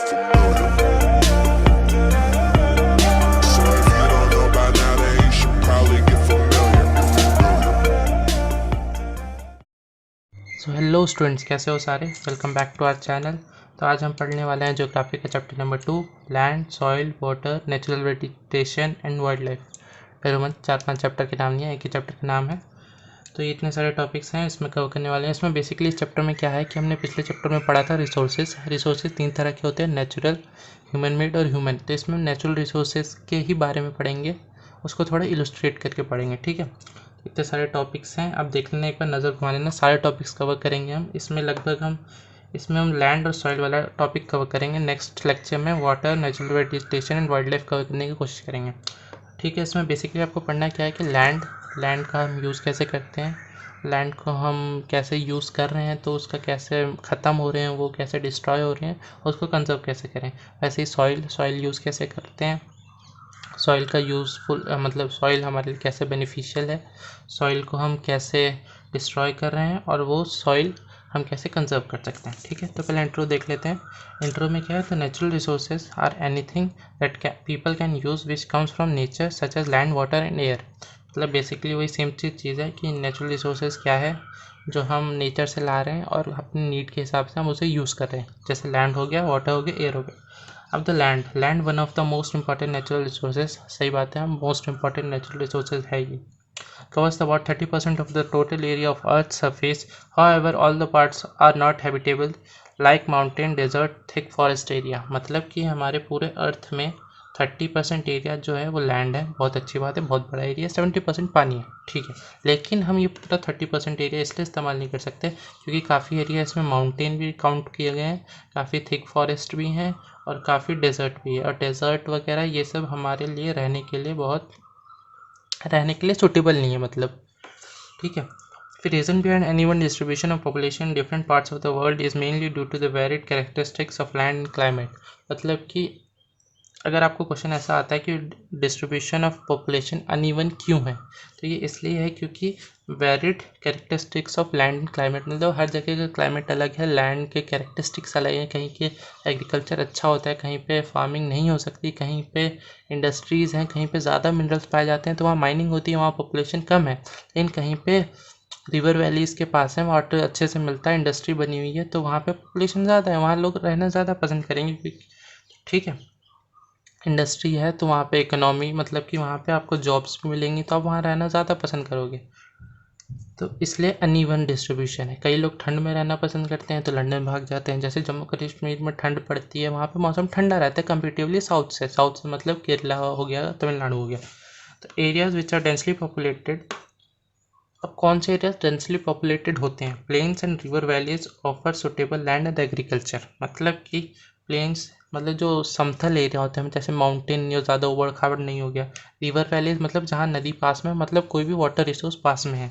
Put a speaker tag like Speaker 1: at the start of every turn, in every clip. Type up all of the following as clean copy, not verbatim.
Speaker 1: get familiar. So if you don't know by now, then you should probably get familiar.
Speaker 2: So hello students, कैसे हो सारे। Welcome back to our channel. तो आज हम पढ़ने वाले हैं ज्योग्राफी का chapter number 2, land, soil, water, natural vegetation and wild life. फिर 4-5 चैप्टर के नाम नहीं है, एक ही चैप्टर का नाम है। तो ये इतने सारे टॉपिक्स हैं इसमें कवर करने वाले हैं। इसमें बेसिकली इस चैप्टर में क्या है कि हमने पिछले चैप्टर में पढ़ा था रिसोर्सेज 3 तरह के होते हैं, नेचुरल, ह्यूमन मेड और ह्यूमन। तो इसमें नेचुरल रिसोर्सेज के ही बारे में पढ़ेंगे, उसको थोड़ा इलस्ट्रेट करके पढ़ेंगे, ठीक है। इतने सारे टॉपिक्स हैं, अब देख लेना, एक बार नज़र घुमा लेना। सारे टॉपिक्स कवर करेंगे हम इसमें। हम लैंड और सॉइल वाला टॉपिक कवर करेंगे। नेक्स्ट लेक्चर में water, natural vegetation and wild life cover करने की कोशिश करेंगे, ठीक है। इसमें बेसिकली आपको पढ़ना क्या है कि लैंड का हम यूज़ कैसे करते हैं, लैंड को हम कैसे यूज़ कर रहे हैं, तो उसका कैसे ख़त्म हो रहे हैं, वो कैसे डिस्ट्रॉय हो रहे हैं, और उसको कंजर्व कैसे करें। वैसे ही सॉइल यूज़ कैसे करते हैं, सॉइल का यूज़फुल मतलब सॉइल हमारे लिए कैसे बेनिफिशियल है, सॉइल को हम कैसे डिस्ट्रॉय कर रहे हैं, और वो सॉइल हम कैसे कंजर्व कर सकते हैं, ठीक है। तो पहले इंट्रो देख लेते हैं। इंट्रो में क्या है, तो natural resources are anything that people can use which comes from nature such as land, water and air. मतलब बेसिकली वही सेम चीज़ है कि नेचुरल रिसोर्सेज क्या है जो हम नेचर से ला रहे हैं और अपनी नीड के हिसाब से हम उसे यूज़ कर रहे हैं। जैसे लैंड हो गया, वाटर हो गया, एयर हो गया। अब the land one of the most important natural resources, सही बात है, मोस्ट इंपॉर्टेंट नेचुरल रिसोर्सेज है ये। covers about 30% of the total area of Earth's surface. However, all the parts are not habitable, like mountain, desert, thick forest area. मतलब कि हमारे पूरे अर्थ में 30% एरिया जो है वो लैंड है, बहुत अच्छी बात है, बहुत बड़ा एरिया। 70% पानी है, ठीक है। लेकिन हम ये पूरा 30% एरिया इसलिए इस्तेमाल नहीं कर सकते क्योंकि काफ़ी एरिया इसमें माउंटेन भी काउंट किए गए हैं, काफ़ी थिक फॉरेस्ट भी हैं, और काफ़ी डेजर्ट भी है। और डेजर्ट वगैरह ये सब हमारे लिए रहने के लिए सूटेबल नहीं है, मतलब, ठीक है। फिर reason behind uneven distribution of population in different parts of the world is mainly due to the varied characteristics of land and climate. मतलब कि अगर आपको क्वेश्चन ऐसा आता है कि डिस्ट्रीब्यूशन ऑफ पॉपुलेशन अनइवन क्यों है, तो ये इसलिए है क्योंकि varied characteristics of land and climate, मतलब हर जगह का क्लाइमेट अलग है, लैंड के कैरेक्टरिस्टिक्स अलग हैं। कहीं के एग्रीकल्चर अच्छा होता है, कहीं पे फार्मिंग नहीं हो सकती, कहीं पे इंडस्ट्रीज़ हैं, कहीं पे ज़्यादा मिनरल्स पाए जाते हैं तो वहाँ माइनिंग होती है, वहाँ पॉपुलेशन कम है। लेकिन कहीं पे रिवर वैलीज़ के पास है, वाटर अच्छे से मिलता है, इंडस्ट्री बनी हुई है, तो वहाँ पे पॉपुलेशन ज़्यादा है, वहाँ लोग रहना ज़्यादा पसंद करेंगे, ठीक है। इंडस्ट्री है तो वहाँ पे इकोनॉमी, मतलब कि वहाँ पे आपको जॉब्स भी मिलेंगी, तो आप वहाँ रहना ज़्यादा पसंद करोगे। तो इसलिए अनइवन डिस्ट्रीब्यूशन है। कई लोग ठंड में रहना पसंद करते हैं तो लंदन भाग जाते हैं। जैसे जम्मू कश्मीर में ठंड पड़ती है, वहाँ पे मौसम ठंडा रहता है कंपेरेटिवली साउथ से मतलब केरला हो गया, तमिलनाडु हो गया। तो areas which are densely populated, अब कौन से एरियाज डेंसली पॉपुलेटेड होते हैं, plains and river valleys offer suitable land and agriculture. मतलब कि प्लेन्स मतलब जो समतल एरिया होते हैं, जैसे माउंटेन, या ज़्यादा उबड़ खाबड़ नहीं हो गया। रिवर वैलीज मतलब जहाँ नदी पास में, मतलब कोई भी वाटर रिसोर्स पास में है,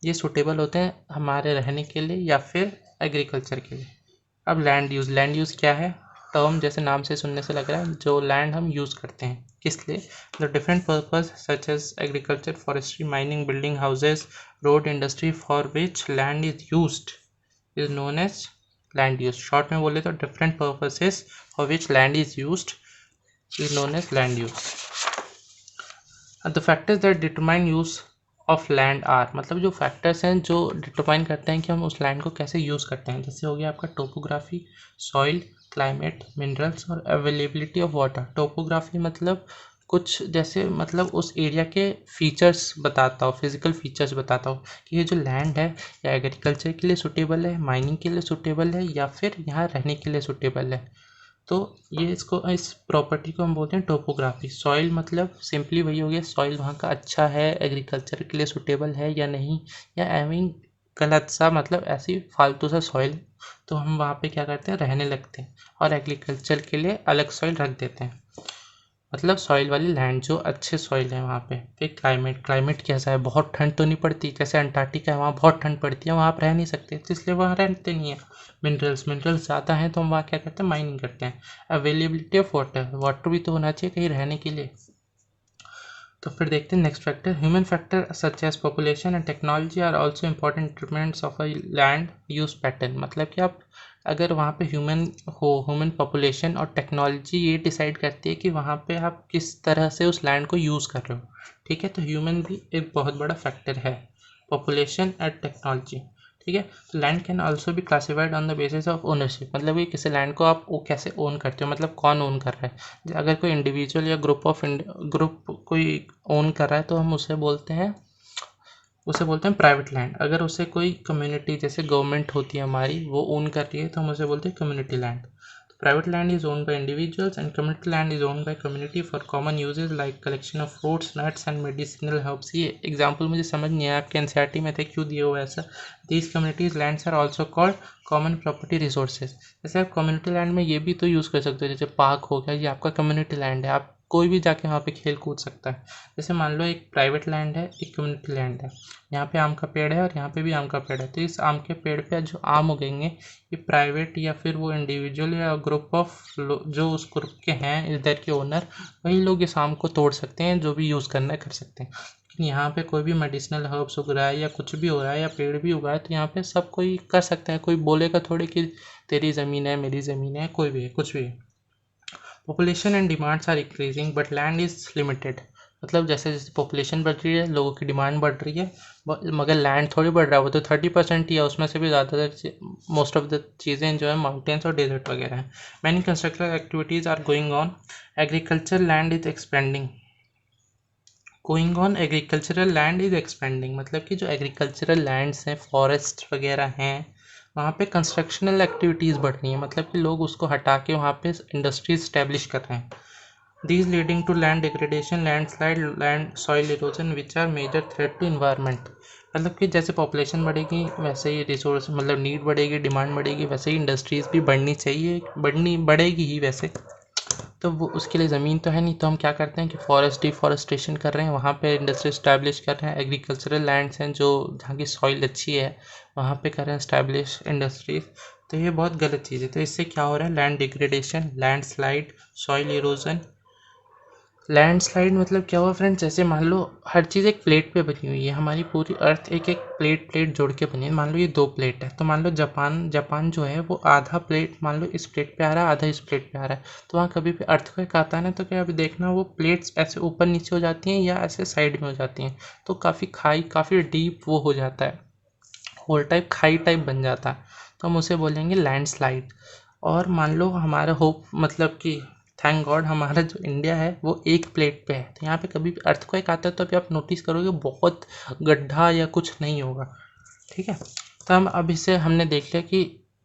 Speaker 2: ये सूटेबल होते हैं हमारे रहने के लिए या फिर एग्रीकल्चर के लिए। अब लैंड यूज़ क्या है, टर्म जैसे नाम से सुनने से लग रहा है, जो लैंड हम यूज़ करते हैं किस लिए, the different purpose such as agriculture, forestry, mining, building houses, road, industry, for which land is used is known as land use. Short में बोले तो different purposes for which land is used is known as land use. The factors that determine use of land are, मतलब जो factors हैं जो determine करते हैं कि हम उस लैंड को कैसे यूज़ करते हैं। जैसे हो गया आपका टोपोग्राफी, सॉइल, क्लाइमेट, मिनरल्स और अवेलेबिलिटी ऑफ वाटर। टोपोग्राफी मतलब कुछ जैसे मतलब उस एरिया के फीचर्स बताता हो, फिजिकल फीचर्स बताता हो कि ये जो लैंड है या एग्रीकल्चर के लिए सूटेबल है, माइनिंग के लिए सूटेबल है, या फिर यहाँ रहने के लिए सूटेबल है। तो ये इस प्रॉपर्टी को हम बोलते हैं टोपोग्राफी। सॉइल मतलब सिंपली वही हो गया, सॉइल वहाँ का अच्छा है, एग्रीकल्चर के लिए सूटेबल है या नहीं, या आई मीन गलत सा, मतलब ऐसी फालतू सा सॉइल, तो हम वहाँ पे क्या करते हैं, रहने लगते हैं, और एग्रीकल्चर के लिए अलग सॉइल रख देते हैं, मतलब सॉइल वाली लैंड जो अच्छे सॉइल है वहाँ पे। फिर क्लाइमेट कैसा है, बहुत ठंड तो नहीं पड़ती, जैसे अंटार्कटिका है वहाँ बहुत ठंड पड़ती है, वहाँ आप रह नहीं सकते, तो इसलिए वहाँ रहते नहीं है। मिनरल्स ज़्यादा हैं तो हम वहाँ क्या करते हैं, माइनिंग करते हैं। अवेलेबिलिटी ऑफ वाटर भी तो होना चाहिए कहीं रहने के लिए। तो फिर देखते हैं next factor, human factor such as population and technology are also important determinants of a land use pattern. मतलब कि आप अगर वहाँ पे ह्यूमन पॉपुलेशन और टेक्नोलॉजी ये डिसाइड करती है कि वहाँ पे आप किस तरह से उस लैंड को यूज़ कर रहे हो, ठीक है। तो ह्यूमन भी एक बहुत बड़ा फैक्टर है, पॉपुलेशन एंड टेक्नोलॉजी, ठीक है। तो लैंड कैन ऑल्सो भी classified on the basis of ownership, मतलब कि किसी लैंड को आप वो कैसे ओन करते हो, मतलब कौन ओन कर रहा है। अगर कोई इंडिविजुअल या ग्रुप कोई ओन कर रहा है तो हम उसे बोलते हैं प्राइवेट लैंड। अगर उसे कोई कम्युनिटी जैसे गवर्नमेंट होती है हमारी वो ओन कर रही है तो हम उसे बोलते हैं कम्युनिटी लैंड। तो private land is own by individuals and community land is own by community for common uses like collection of fruits, nuts and medicinal herbs. ये एग्जाम्पल मुझे समझ नहीं आया आपके एनसीईआरटी में थे, क्यों दिए हुआ ऐसा। These communities lands are also called common property resources. जैसे आप कम्युनिटी लैंड में ये भी तो यूज़ कर सकते हो, जैसे पार्क हो गया, ये आपका कम्युनिटी लैंड है, आप कोई भी जाके वहाँ पे खेल कूद सकता है। जैसे मान लो एक प्राइवेट लैंड है, एक कम्युनिटी लैंड है, यहाँ पे आम का पेड़ है और यहाँ पे भी आम का पेड़ है, तो इस आम के पेड़ पे जो आम उगेंगे ये प्राइवेट या फिर वो इंडिविजुअल या ग्रुप ऑफ जो उस ग्रुप के हैं इधर के ओनर, वही लोग इस आम को तोड़ सकते हैं, जो भी यूज़ करना है कर सकते हैं। लेकिन यहाँ पे कोई भी मेडिसिनल हर्ब्स उग रहा है या कुछ भी हो रहा है या पेड़ भी उगा है तो यहाँ पे सब कोई कर सकते हैं, कोई बोलेगा थोड़ी कि तेरी ज़मीन है मेरी ज़मीन है, कोई भी है कुछ भी है। Population and demands are increasing but land is limited, मतलब जैसे जैसे पॉपुलेशन बढ़ रही है, लोगों की डिमांड बढ़ रही है, मगर लैंड थोड़ी बढ़ रहा है, वो तो 30% ही है, उसमें से भी ज़्यादातर मोस्ट ऑफ द चीज़ें जो है माउंटेन्स और डेजर्ट वगैरह हैं। Many constructional activities are going on, agriculture land is expanding, agricultural land is expanding, मतलब कि जो एग्रीकल्चरल लैंड्स हैं, फॉरेस्ट वगैरह हैं, वहाँ पे कंस्ट्रक्शनल एक्टिविटीज़ बढ़ रही हैं, मतलब कि लोग उसको हटा के वहाँ पे इंडस्ट्रीज स्टैब्लिश कर रहे हैं। These leading to land degradation, landslide, land soil erosion which are major threat to environment. मतलब कि जैसे पॉपुलेशन बढ़ेगी वैसे ही रिसोर्स, मतलब नीड बढ़ेगी, डिमांड बढ़ेगी, वैसे ही इंडस्ट्रीज़ भी बढ़नी चाहिए, बढ़ेगी ही वैसे। तो वो उसके लिए ज़मीन तो है नहीं, तो हम क्या करते हैं कि डिफॉरेस्टेशन कर रहे हैं, वहाँ पे इंडस्ट्री इस्टेब्लिश कर रहे हैं, एग्रीकल्चरल लैंड्स हैं जो जहाँ की सॉइल अच्छी है वहाँ पे कर रहे हैं इस्टेब्लिश इंडस्ट्रीज। तो ये बहुत गलत चीज़ है। तो इससे क्या हो रहा है, land degradation, landslide, soil erosion. Landslide मतलब क्या हुआ फ्रेंड्स, जैसे मान लो हर चीज़ एक प्लेट पे बनी हुई है, हमारी पूरी अर्थ एक एक प्लेट जोड़ के बनी है। मान लो ये 2 प्लेट है, तो मान लो जापान जो है वो आधा प्लेट मान लो इस प्लेट पे आ रहा है, आधा इस प्लेट पे आ रहा है, तो वहाँ कभी भी अर्थक्वेक आता है ना, तो क्या अभी देखना वो प्लेट्स ऐसे ऊपर नीचे हो जाती हैं या ऐसे साइड में हो जाती हैं, तो काफ़ी डीप वो हो जाता है, होल टाइप खाई टाइप बन जाता है, तो हम उसे बोलेंगे लैंडस्लाइड। और मान लो हमारा होप मतलब कि थैंक गॉड हमारा जो इंडिया है वो एक प्लेट पे है, तो यहाँ पे कभी भी अर्थक्वेक आता है तो अभी आप नोटिस करोगे बहुत गड्ढा या कुछ नहीं होगा, ठीक है। तो हम अब इसे हमने देख लिया कि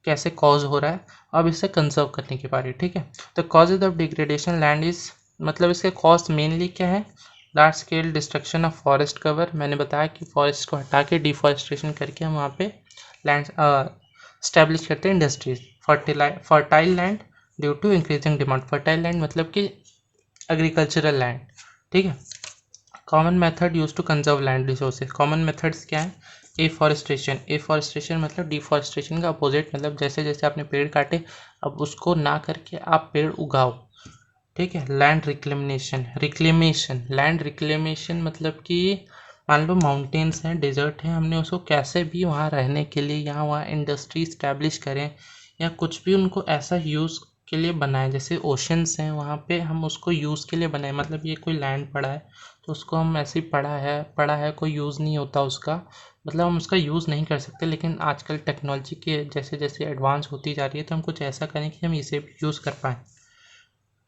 Speaker 2: कैसे कॉज हो रहा है, अब इसे कंजर्व करने की बारी, ठीक है। तो causes of degradation land is, मतलब इसके कॉज मेनली क्या है, large scale destruction of forest cover, मैंने बताया कि फॉरेस्ट को हटा के डिफॉरेस्टेशन करके हम वहाँ पे लैंड स्टैब्लिश करते हैं industries. Fertile land due to increasing demand, fertile land मतलब कि एग्रीकल्चरल लैंड, ठीक है। Common method use to conserve land resources, common methods क्या है, एफॉरेस्टेशन मतलब डिफॉरेस्टेशन का अपोजिट, मतलब जैसे जैसे आपने पेड़ काटे अब उसको ना करके आप पेड़ उगाओ, ठीक है। लैंड लैंड रिक्लेमेशन मतलब कि मान लो माउंटेन्स हैं, डेजर्ट हैं, हमने उसको कैसे भी वहाँ रहने के लिए या वहाँ इंडस्ट्री इस्टेब्लिश करें या कुछ भी उनको ऐसा यूज़ के लिए बनाए, जैसे ओशंस हैं वहाँ पे हम उसको यूज़ के लिए बनाए, मतलब ये कोई लैंड पड़ा है तो उसको हम ऐसे ही पड़ा है कोई यूज़ नहीं होता उसका, मतलब हम उसका यूज़ नहीं कर सकते, लेकिन आजकल टेक्नोलॉजी के जैसे जैसे एडवांस होती जा रही है तो हम कुछ ऐसा करें कि हम इसे भी यूज़ कर पाएँ।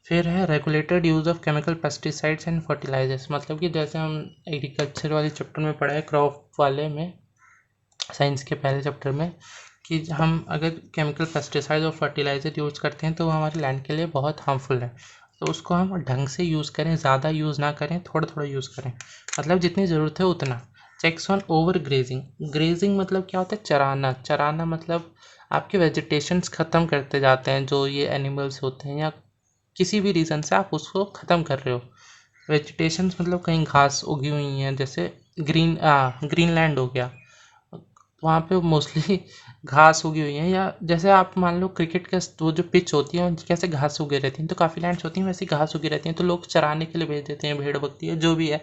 Speaker 2: फिर है regulated use of chemical pesticides and fertilizers, मतलब कि जैसे हम एग्रीकल्चर वाले चैप्टर में पढ़ा है, क्रॉप वाले में, साइंस के पहले चैप्टर में, कि हम अगर केमिकल पेस्टिसाइड और फर्टिलाइज़र यूज़ करते हैं तो वो हमारे लैंड के लिए बहुत हार्मफुल है, तो उसको हम ढंग से यूज़ करें, ज़्यादा यूज़ ना करें, थोड़ा थोड़ा यूज़ करें, मतलब जितनी ज़रूरत है उतना। चेक्स ऑन ओवर ग्रेजिंग मतलब क्या होता है, चराना मतलब आपके वेजिटेशंस ख़त्म करते जाते हैं, जो ये एनिमल्स होते हैं या किसी भी रीज़न से आप उसको ख़त्म कर रहे हो। वेजिटेशंस मतलब कहीं घास उगी हुई हैं, जैसे ग्रीनलैंड हो गया, वहाँ पे मोस्टली घास उगी हुई है, या जैसे आप मान लो क्रिकेट का वो जो पिच होती है कैसे घास उगे रहती हैं, तो काफ़ी लैंड्स होती हैं वैसी घास उगी रहती हैं, तो लोग चराने के लिए भेज देते हैं, भेड़ बकरी है जो भी है,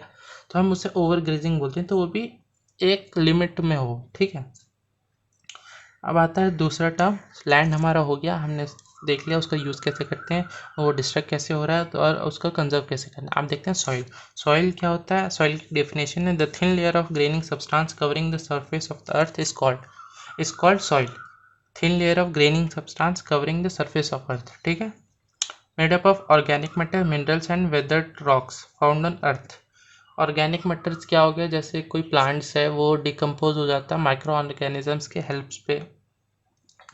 Speaker 2: तो हम उसे ओवर ग्रेजिंग बोलते हैं, तो वो भी एक लिमिट में हो, ठीक है। अब आता है दूसरा टर्म, लैंड हमारा हो गया, हमने देख लिया उसका यूज़ कैसे करते हैं, वो डिस्ट्रक्ट कैसे हो रहा है, तो और उसका कंजर्व कैसे करना है। आप देखते हैं सॉइल। सॉइल क्या होता है? सॉइल की डेफिनेशन है, the thin layer of graining substance covering the surface of the earth is called soil. Thin layer of graining substance covering the surface of earth, ठीक है। Made up of organic matter, minerals and weathered rocks found on earth. Organic matters क्या हो गया? जैसे कोई plants है वो decompose हो जाता है माइक्रो ऑर्गेनिजम्स के हेल्प्स पे,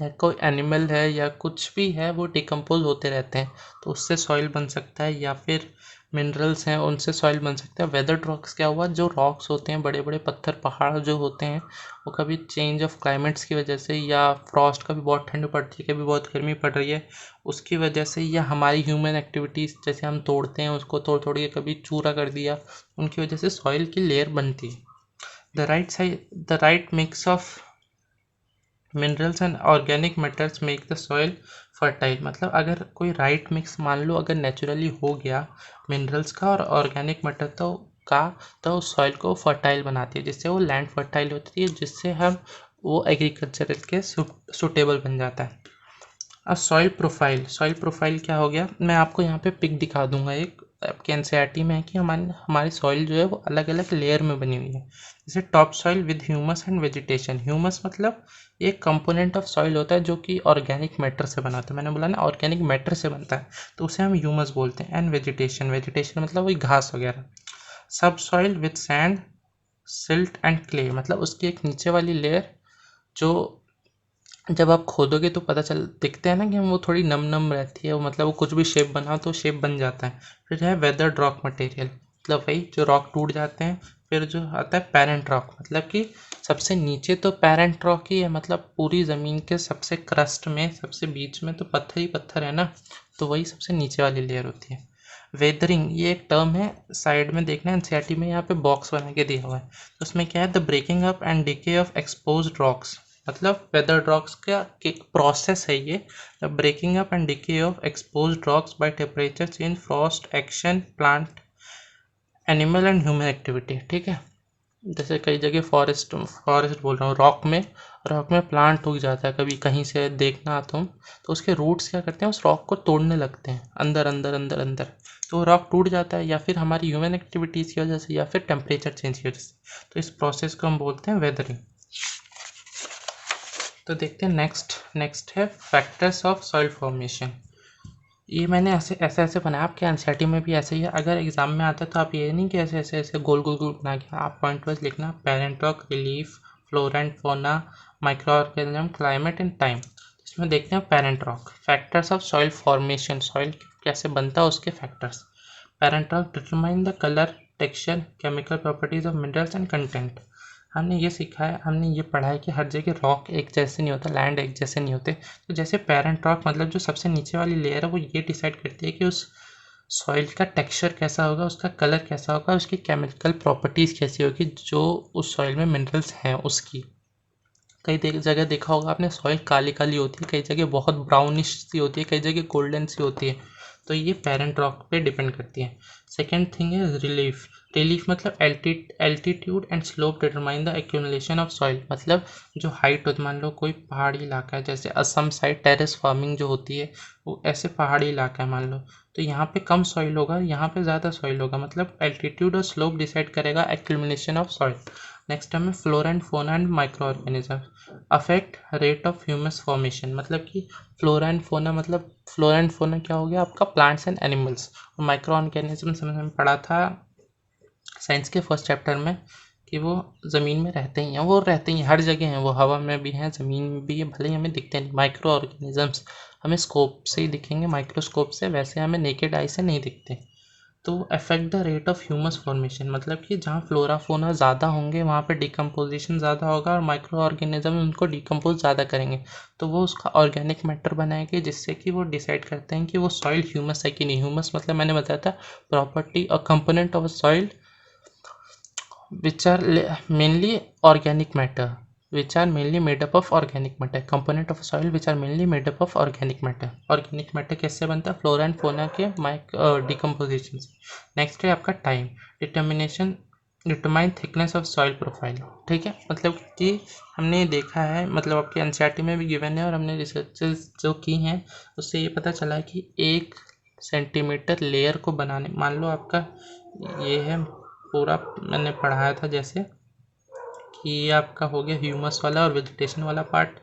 Speaker 2: या कोई एनिमल है या कुछ भी है वो डिकम्पोज होते रहते हैं, तो उससे सॉइल बन सकता है, या फिर मिनरल्स हैं उनसे सॉइल बन सकता है। वेदर्ड रॉक्स क्या हुआ? जो रॉक्स होते हैं, बड़े बड़े पत्थर पहाड़ जो होते हैं, वो कभी चेंज ऑफ क्लाइमेट्स की वजह से, या फ्रॉस्ट, कभी बहुत ठंड पड़ती है कभी बहुत गर्मी पड़ रही है, उसकी वजह से, या हमारी ह्यूमन एक्टिविटीज़ जैसे हम तोड़ते हैं उसको, तोड़ तोड़ के कभी चूरा कर दिया, उनकी वजह से सॉइल की लेयर बनती है। The right mix of minerals and organic matters make the soil fertile. मतलब अगर कोई राइट मिक्स मान लो अगर नेचुरली हो गया मिनरल्स का और ऑर्गेनिक मैटर तो उस सॉइल को फर्टाइल बनाती है, जिससे वो लैंड फर्टाइल होती है, जिससे हम वो एग्रीकल्चरल के सूटेबल बन जाता है। अब सॉइल प्रोफाइल क्या हो गया? मैं आपको यहाँ पे पिक दिखा दूंगा, एक आपके एनसीईआरटी में है कि हमारी सॉइल जो है वो अलग अलग लेयर में बनी हुई है। जैसे top soil with humus and vegetation. Humus मतलब एक कंपोनेंट ऑफ सॉइल होता है जो कि ऑर्गेनिक मैटर से बना होता है, मैंने बोला ना ऑर्गेनिक मैटर से बनता है, तो उसे हम ह्यूमस बोलते हैं। एंड वेजिटेशन मतलब वही घास वगैरह। सब soil with sand, silt and clay, मतलब उसकी एक नीचे वाली लेयर जो जब आप खोदोगे तो पता चल दिखते हैं ना कि वो थोड़ी नम नम रहती है, वो मतलब वो कुछ भी शेप बनाओ तो शेप बन जाता है। फिर है वेदर्ड रॉक मटेरियल, मतलब वही जो रॉक टूट जाते हैं। फिर जो आता है पेरेंट रॉक, मतलब कि सबसे नीचे तो पेरेंट रॉक ही है, मतलब पूरी ज़मीन के सबसे क्रस्ट में सबसे बीच में तो पत्थर ही पत्थर है ना, तो वही सबसे नीचे वाली लेयर होती है। वेदरिंग ये एक टर्म है, साइड में देखना एनसीईआरटी में यहाँ पे बॉक्स बना के दिया हुआ है, तो उसमें क्या है? The breaking up and decay of exposed rocks, मतलब वेदर्ड रॉक्स का एक प्रोसेस है ये। The breaking up and decay of exposed rocks by temperature change, frost action, plant, animal and human activity, ठीक है। जैसे कई जगह फॉरेस्ट बोल रहा हूँ, रॉक में प्लांट उग जाता है, कभी कहीं से देखना तुम, तो उसके रूट्स क्या करते हैं? उस रॉक को तोड़ने लगते हैं अंदर अंदर अंदर अंदर, तो रॉक टूट जाता है, या फिर हमारी ह्यूमन एक्टिविटीज़ की वजह से, या फिर टेम्परेचर चेंज की वजह से। तो इस प्रोसेस को हम बोलते हैं वेदरिंग। तो देखते हैं नेक्स्ट है फैक्टर्स ऑफ सॉइल फॉर्मेशन। ये मैंने ऐसे बनाया, आपके एनसीईआरटी में भी ऐसे ही है। अगर एग्जाम में आता है तो आप ये नहीं कि ऐसे गोल गोल गोल बना के, आप पॉइंट वाइज लिखना, parent rock, relief, flora and fauna, micro organism, climate and time. इसमें देखते हैं parent rock, factors of soil formation, soil कैसे बनता है उसके factors. Parent rock determine the colour, texture, chemical properties of minerals and content. हमने ये सीखा है, हमने ये पढ़ा है कि हर जगह रॉक एक जैसे नहीं होता, लैंड एक जैसे नहीं होते। तो जैसे पेरेंट रॉक मतलब जो सबसे नीचे वाली लेयर है वो ये डिसाइड करती है कि उस सॉइल का टेक्सचर कैसा होगा, उसका कलर कैसा होगा, उसकी केमिकल प्रॉपर्टीज़ कैसी होगी, जो उस सॉइल में मिनरल्स हैं उसकी। कई जगह देखा होगा आपने, सॉइल काली काली होती है, कई जगह बहुत ब्राउनिश सी होती है, कई जगह गोल्डन सी होती है, तो ये पेरेंट रॉक पे डिपेंड करती है। सेकेंड थिंग है रिलीफ मतलब altitude and slope determine the accumulation of soil, मतलब जो हाइट होती, मान लो कोई पहाड़ी इलाका है, जैसे असम साइड टेरेस फार्मिंग जो होती है वो ऐसे पहाड़ी इलाका है मान लो, तो यहाँ पे कम सॉइल होगा, यहाँ पे ज़्यादा सॉइल होगा, मतलब एल्टीट्यूड और स्लोप डिसाइड करेगा accumulation of soil. Next term है flora and fauna and micro organism affect rate of humus formation, मतलब कि फ्लोरा एंड फौना क्या हो गया आपका? Plants and animals. और माइक्रो ऑर्गेनिज्म हमने पढ़ा था साइंस के फर्स्ट चैप्टर में कि वो ज़मीन में रहते ही हैं, वो रहते ही हर जगह हैं, वो हवा में भी हैं, ज़मीन में भी है, भले ही हमें दिखते नहीं। माइक्रो ऑर्गेनिजम्स हमें स्कोप से ही दिखेंगे, माइक्रोस्कोप से, वैसे हमें नेकेड आई से नहीं दिखते। तो affect the rate of humus formation, मतलब कि जहाँ फ्लोरा फोना ज़्यादा होंगे वहाँ पे डिकम्पोजिशन ज़्यादा होगा, और माइक्रो ऑर्गेनिज्म उनको डिकम्पोज ज़्यादा करेंगे, तो वो उसका ऑर्गेनिक मैटर बनाएंगे, जिससे कि वो डिसाइड करते हैं कि वो सॉइल ह्यूमस है कि नहीं। ह्यूमस मतलब मैंने बताया था प्रॉपर्टी और component of soil which are mainly organic matter, which are mainly made up of organic matter, component of soil which are mainly made up of organic matter। organic matter कैसे बनता है? Flora and fauna के decomposition से। Next है आपका time determination, determine thickness of soil profile, ठीक है। मतलब कि हमने देखा है, मतलब आपके एनसीईआरटी में भी गिवन है और हमने रिसर्चेस जो की हैं उससे ये पता चला कि 1 सेंटीमीटर लेयर को बनाने, मान लो आपका ये है पूरा, मैंने पढ़ाया था जैसे कि ये आपका हो गया ह्यूमस वाला और वेजिटेशन वाला पार्ट,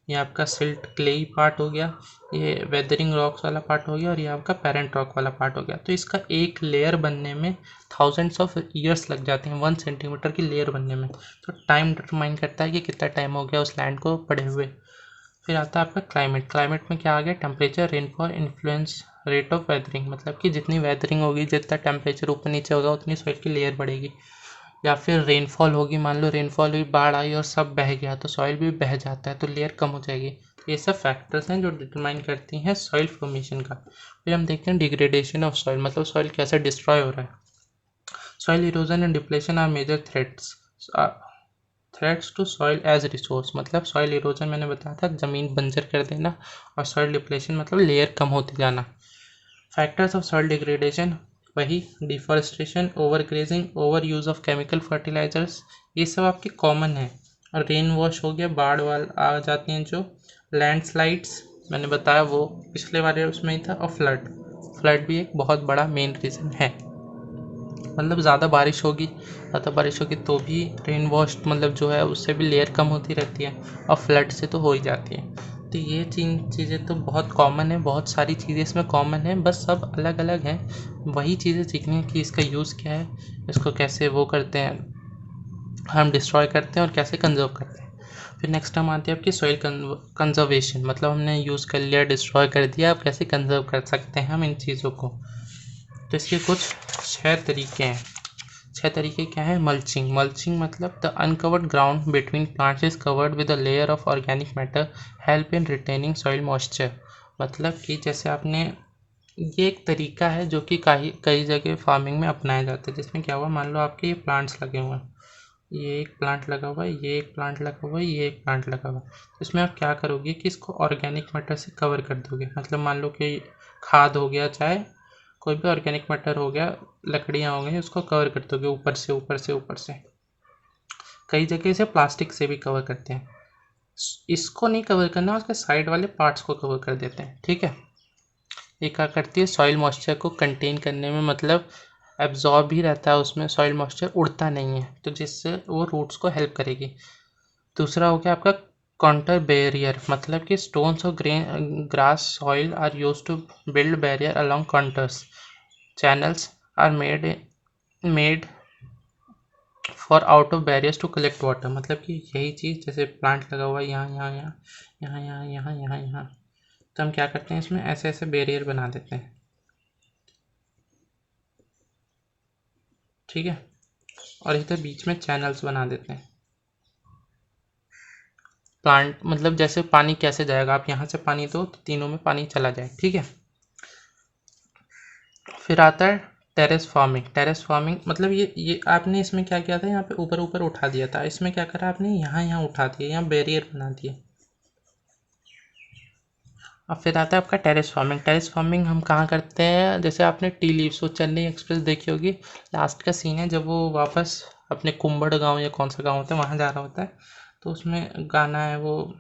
Speaker 2: ये आपका सिल्ट क्लेई पार्ट हो गया, ये वेदरिंग रॉक्स वाला पार्ट हो गया और ये आपका पेरेंट रॉक वाला पार्ट हो गया। तो इसका एक लेयर बनने में थाउजेंड्स ऑफ ईयर्स लग जाते हैं 1 सेंटीमीटर की लेयर बनने में। तो टाइम डिटरमाइन करता है कि कितना टाइम हो गया उस लैंड को पड़े हुए। फिर आता है आपका क्लाइमेट। क्लाइमेट में क्या आ गया, temperature, rainfall, influence, rate of weathering, मतलब कि जितनी वेदरिंग होगी, जितना टेम्परेचर ऊपर नीचे होगा उतनी सॉइल की लेयर बढ़ेगी। या फिर रेनफॉल होगी, मान लो रेनफॉल हुई, बाढ़ आई और सब बह गया तो सॉइल भी बह जाता है तो लेयर कम हो जाएगी। तो ये सब फैक्टर्स हैं जो डिटरमाइन करती हैं सॉइल फॉर्मेशन का। फिर हम देखते हैं डिग्रेडेशन ऑफ सॉइल, मतलब सॉइल कैसे डिस्ट्रॉय हो रहा है। Soil erosion and depletion are major threats to soil as resource, मतलब सॉइल इरोजन मैंने बताया था ज़मीन बंजर कर देना, और सॉइल डिप्लेशन मतलब लेयर कम होती जाना। फैक्टर्स ऑफ सॉइल डिग्रेडेशन, वही deforestation, over grazing, over use of chemical fertilizers, ये सब आपके कॉमन है। और रेन वॉश हो गया, बाढ़ वाल आ जाती हैं जो, लैंडस्लाइड्स मैंने बताया वो पिछले वाले उसमें ही था, और फ्लड भी एक बहुत बड़ा मेन रीज़न है। मतलब ज़्यादा बारिश होगी तो भी रेन वॉश मतलब जो है उससे भी लेयर कम होती रहती है, और फ्लड से तो हो ही जाती है। तो ये चीज़ें तो बहुत कॉमन है, बहुत सारी चीज़ें इसमें कॉमन है, बस सब अलग अलग हैं। वही चीज़ें सीखनी है कि इसका यूज़ क्या है, इसको कैसे वो करते हैं, हम डिस्ट्रॉय करते हैं और कैसे कंजर्व करते हैं। फिर नेक्स्ट हम आते हैं आपकी सॉइल कंजर्वेशन, मतलब हमने यूज़ कर लिया, डिस्ट्रॉय कर दिया, अब कैसे कंजर्व कर सकते हैं हम इन चीज़ों को। तो इसके कुछ 6 तरीके हैं। 6 तरीके क्या है। मल्चिंग मतलब the uncovered ground between plants is covered with a layer of organic matter, help in retaining soil moisture. मतलब कि जैसे आपने, ये एक तरीका है जो कि कई जगह फार्मिंग में अपनाया जाता है, जिसमें क्या हुआ, मान लो आपके ये प्लांट्स लगे हुए हैं, ये एक प्लांट लगा हुआ है, ये एक प्लांट लगा हुआ है, ये एक प्लांट लगा हुआ है। तो इसमें आप क्या करोगे कि इसको ऑर्गेनिक मैटर से कवर कर दोगे, मतलब मान लो कि खाद हो गया, चाहे कोई भी ऑर्गेनिक मैटर हो गया, लकड़ियाँ हो गई, उसको कवर कर दोगे ऊपर से। कई जगह इसे प्लास्टिक से भी कवर करते हैं। इसको नहीं कवर करना, उसके साइड वाले पार्ट्स को कवर कर देते हैं, ठीक है। ये क्या करती है, सॉइल मॉइस्चर को कंटेन करने में, मतलब एब्जॉर्ब ही रहता है उसमें, सॉइल मॉइस्चर उड़ता नहीं है, तो जिससे वो रूट्स को हेल्प करेगी। दूसरा हो गया आपका काउंटर बैरियर, मतलब कि स्टोन्स और grass soil are use to build barrier along contours, channels are made for out of barriers to collect water. मतलब कि यही चीज़, जैसे प्लांट लगा हुआ है यहाँ, तो हम क्या करते हैं, इसमें ऐसे ऐसे बैरियर बना देते हैं, ठीक है, और इधर बीच में चैनल्स बना देते हैं। प्लांट मतलब जैसे पानी कैसे जाएगा, आप यहाँ से पानी दो तो तीनों में पानी चला जाए, ठीक है। फिर आता है टेरेस फार्मिंग मतलब ये आपने इसमें क्या किया था, यहाँ पे ऊपर उठा दिया था, इसमें क्या करा आपने, यहाँ उठा दिया, यहाँ बैरियर बना दिया। अब फिर आता है आपका टेरेस फार्मिंग हम कहाँ करते हैं, जैसे आपने टी लीव्स, वो चेन्नई एक्सप्रेस देखी होगी, लास्ट का सीन है जब वो वापस अपने कुंभड़ गांव या कौन सा गांव होता है वहाँ जा रहा होता है, तो उसमें गाना है वो,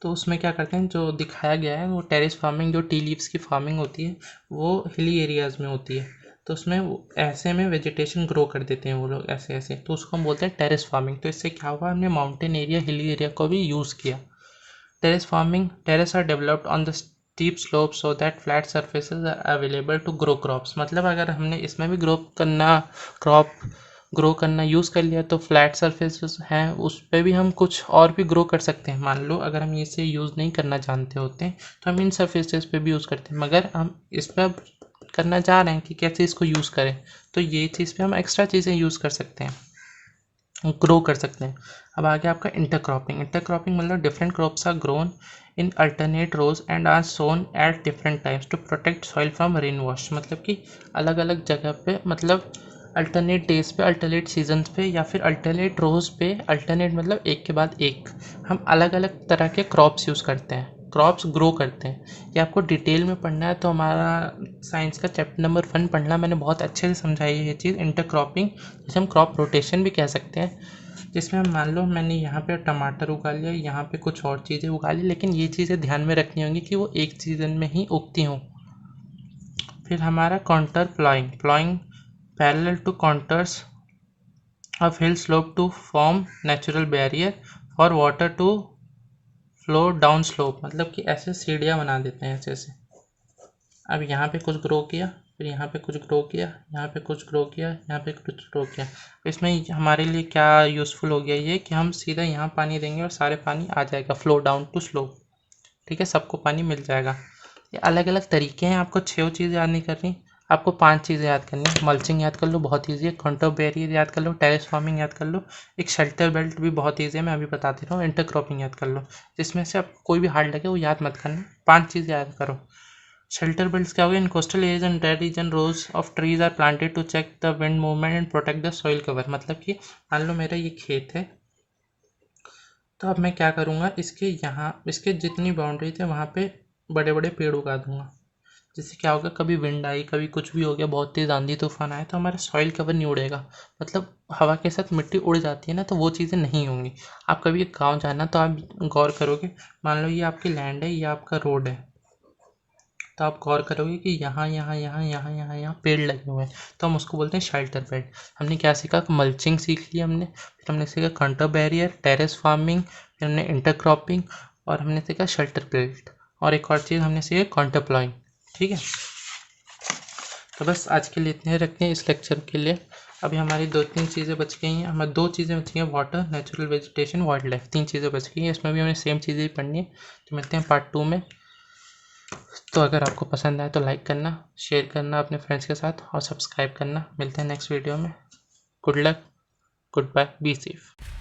Speaker 2: तो उसमें क्या करते हैं, जो दिखाया गया है वो टेरेस फार्मिंग, जो टी लीव्स की फार्मिंग होती है वो हिली एरियाज़ में होती है, तो उसमें ऐसे में वेजिटेशन ग्रो कर देते हैं वो लोग ऐसे, तो उसको हम बोलते हैं टेरेस फार्मिंग। तो इससे क्या हुआ, हमने माउंटेन एरिया, हिली एरिया को भी यूज़ किया। Terrace are developed on the steep slopes so that flat surfaces are available to grow crops। मतलब अगर हमने इसमें भी क्रॉप ग्रो करना यूज़ कर लिया तो फ्लैट सरफेसेस हैं उस पर भी हम कुछ और भी ग्रो कर सकते हैं। मान लो अगर हम इसे यूज़ नहीं करना जानते होते हैं तो हम इन सरफेसेस पे भी यूज़ करते हैं, मगर हम इस पर अब करना चाह रहे हैं कि कैसे इसको यूज़ करें, तो ये चीज़ पे हम एक्स्ट्रा चीज़ें यूज़ कर सकते हैं, ग्रो कर सकते हैं। अब आगे आपका इंटरक्रॉपिंग मतलब different crops are grown in alternate rows and are sown at different times to protect soil from rain wash. मतलब कि अलग अलग जगह पे, मतलब अल्टरनेट डेज पे, अल्टरनेट सीजन्स पे, या फिर अल्टरनेट रोज पे, अल्टरनेट मतलब एक के बाद एक हम अलग अलग तरह के क्रॉप्स यूज़ करते हैं। क्रॉप्स ग्रो करते हैं। ये आपको डिटेल में पढ़ना है तो हमारा साइंस का चैप्टर नंबर 1 पढ़ना, मैंने बहुत अच्छे से समझाई है ये चीज़। इंटरक्रॉपिंग जिसे हम क्रॉप रोटेशन भी कह सकते हैं, जिसमें मान लो मैंने यहाँ पे टमाटर उगा लिया, यहाँ पे कुछ और चीज़ें उगा ली, लेकिन ये चीज़ें ध्यान में रखनी होंगी कि वो एक सीज़न में ही उगती हों। फिर हमारा contour ploughing parallel to contours of hill slope to form natural barrier for water to flow down slope, मतलब कि ऐसे सीढ़ियाँ बना देते हैं ऐसे। अब यहाँ पे कुछ ग्रो किया, फिर यहाँ पे कुछ ग्रो किया, यहाँ पे कुछ ग्रो किया, यहाँ पे कुछ ग्रो किया। इसमें हमारे लिए क्या यूज़फुल हो गया ये कि हम सीधा यहाँ पानी देंगे और सारे पानी आ जाएगा, फ्लो डाउन टू स्लोप। ठीक है, सबको पानी मिल जाएगा। ये अलग अलग तरीके हैं, आपको 6 चीज़ें याद नहीं करनी, आपको 5 चीज़ें याद करनी है। मल्चिंग याद कर लो, बहुत ईजी है। काउंटर बैरियर याद कर लो, टेरेस फार्मिंग याद कर लो, एक शेल्टर बेल्ट भी बहुत ईजी है, मैं अभी बताती रहा हूँ। इंटरक्रॉपिंग याद कर लो, जिसमें से आप कोई भी हार्ड लगे वो याद मत करना, 5 चीज़ें याद करो। शेल्टर बेल्ट्स क्या हो गया? In coastal areas and dry region rows of trees are planted to check the wind movement and protect the soil cover. मतलब कि मान लो मेरा ये खेत है, तो अब मैं क्या करूँगा, इसके यहाँ इसके जितनी बाउंड्री थे वहाँ पे बड़े बड़े पेड़ उगा दूंगा। जिससे क्या होगा, कभी विंड आई, कभी कुछ भी हो गया, बहुत तेज़ आंधी तूफान आया, तो हमारा सॉइल कवर नहीं उड़ेगा। मतलब हवा के साथ मिट्टी उड़ जाती है ना, तो वो चीज़ें नहीं होंगी। आप कभी एक गाँव जाना तो आप गौर करोगे, मान लो ये आपकी लैंड है, ये आपका रोड है, तो आप गौर करोगे कि यहाँ यहाँ यहाँ यहाँ यहाँ यहाँ पेड़ लगे हुए हैं, तो हम उसको बोलते हैं शेल्टर बेल्ट। हमने क्या सीखा? मल्चिंग सीख लिया हमने, फिर हमने सीखा काउंटर बैरियर, टेरेस फार्मिंग, फिर हमने इंटरक्रॉपिंग, और हमने सीखा शेल्टर बेल्ट, और एक और चीज़ हमने सीखा काउंटर प्लॉइंग। ठीक है, तो बस आज के लिए इतने रखते हैं इस लेक्चर के लिए। अभी हमारी 2-3 चीज़ें बच गई हैं, हमारी 2 चीज़ें बची हैं, water, natural vegetation, wild life, 3 चीज़ें बच गई हैं। इसमें भी हमें सेम चीज़ें ही पढ़नी है। तो मिलते हैं पार्ट 2 में। तो अगर आपको पसंद आए तो लाइक करना, शेयर करना अपने फ्रेंड्स के साथ, और सब्सक्राइब करना। मिलते हैं नेक्स्ट वीडियो में। Good luck, goodbye, be safe.